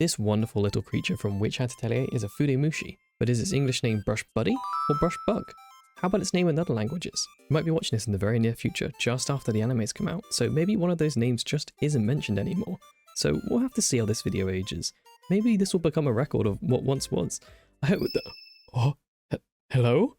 This wonderful little creature from Witch Hat Atelier is a Fudemushi, but is its English name Brushbuddy or Brushbug? How about its name in other languages? You might be watching this in the very near future, just after the animes come out, so maybe one of those names just isn't mentioned anymore. So we'll have to see how this video ages. Maybe this will become a record of what once was. I hope that... Oh, hello?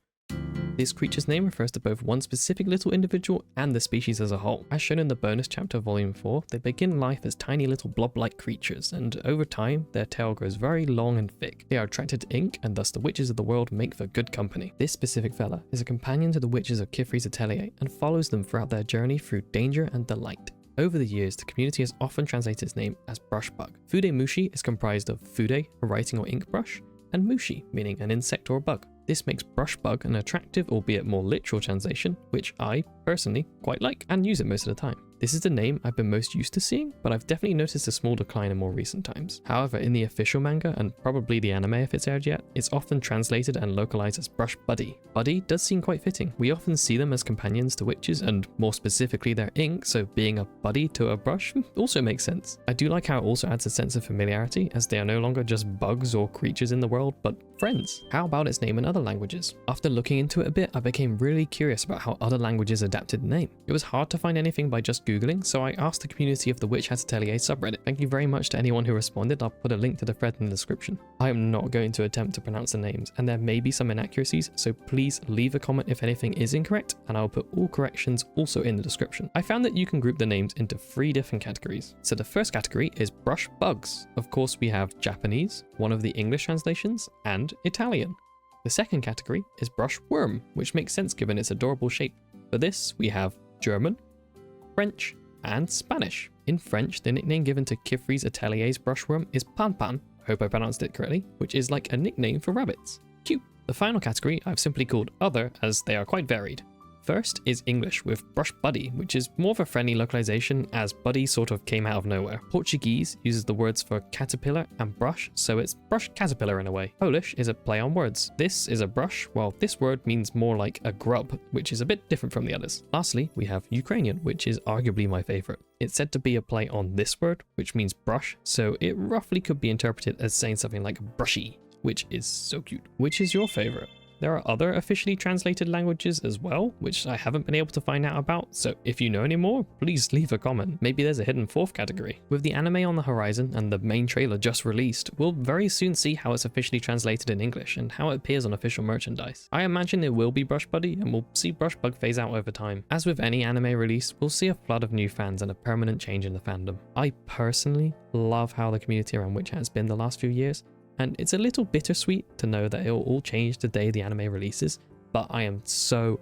This creature's name refers to both one specific little individual and the species as a whole. As shown in the bonus chapter volume 4, they begin life as tiny little blob-like creatures, and over time, their tail grows very long and thick. They are attracted to ink, and thus the witches of the world make for good company. This specific fella is a companion to the witches of Kifri's Atelier, and follows them throughout their journey through danger and delight. Over the years, the community has often translated its name as Brushbug. Fudemushi is comprised of fude, a writing or ink brush, and mushi, meaning an insect or a bug. This makes Brushbug an attractive, albeit more literal translation, which I, personally, quite like and use it most of the time. This is the name I've been most used to seeing, but I've definitely noticed a small decline in more recent times. However, in the official manga, and probably the anime if it's aired yet, it's often translated and localized as Brushbuddy. Buddy does seem quite fitting. We often see them as companions to witches, and more specifically their ink, so being a buddy to a brush also makes sense. I do like how it also adds a sense of familiarity, as they are no longer just bugs or creatures in the world, but friends. How about its name in other languages? After looking into it a bit, I became really curious about how other languages adapted the name. It was hard to find anything by just Googling, so I asked the community of the Witch Hat Atelier subreddit. Thank you very much to anyone who responded. I'll put a link to the thread in the description. I am not going to attempt to pronounce the names, and there may be some inaccuracies, so please leave a comment if anything is incorrect, and I'll put all corrections also in the description. I found that you can group the names into 3 different categories. So the first category is brush bugs. Of course, we have Japanese, one of the English translations, and Italian. The second category is Brushworm, which makes sense given its adorable shape. For this, we have German, French, and Spanish. In French, the nickname given to Kifri's Atelier's Brushworm is Pan-Pan, I hope I pronounced it correctly, which is like a nickname for rabbits. Cute. The final category I've simply called Other, as they are quite varied. First is English with Brushbuddy, which is more of a friendly localization as buddy sort of came out of nowhere. Portuguese uses the words for caterpillar and brush, so it's Brushcaterpillar in a way. Polish is a play on words. This is a brush, while this word means more like a grub, which is a bit different from the others. Lastly, we have Ukrainian, which is arguably my favorite. It's said to be a play on this word, which means brush, so it roughly could be interpreted as saying something like brushy, which is so cute. Which is your favorite? There are other officially translated languages as well, which I haven't been able to find out about, so if you know any more, please leave a comment. Maybe there's a hidden 4th category. With the anime on the horizon and the main trailer just released, we'll very soon see how it's officially translated in English and how it appears on official merchandise. I imagine it will be Brushbuddy, and we'll see Brushbug phase out over time. As with any anime release, we'll see a flood of new fans and a permanent change in the fandom. I personally love how the community around Witch Hat has been the last few years, and it's a little bittersweet to know that it will all change the day the anime releases, but I am so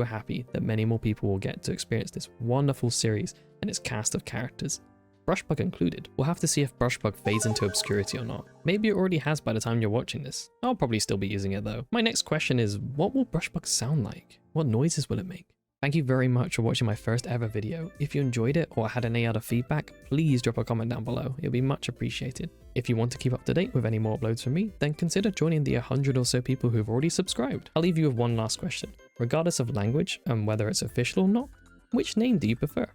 happy that many more people will get to experience this wonderful series and its cast of characters, Brushbug included. We'll have to see if Brushbug fades into obscurity or not. Maybe it already has by the time you're watching this. I'll probably still be using it though. My next question is, what will Brushbug sound like? What noises will it make? Thank you very much for watching my first ever video. If you enjoyed it or had any other feedback, please drop a comment down below. It'll be much appreciated. If you want to keep up to date with any more uploads from me, then consider joining the 100 or so people who've already subscribed. I'll leave you with one last question. Regardless of language and whether it's official or not, which name do you prefer?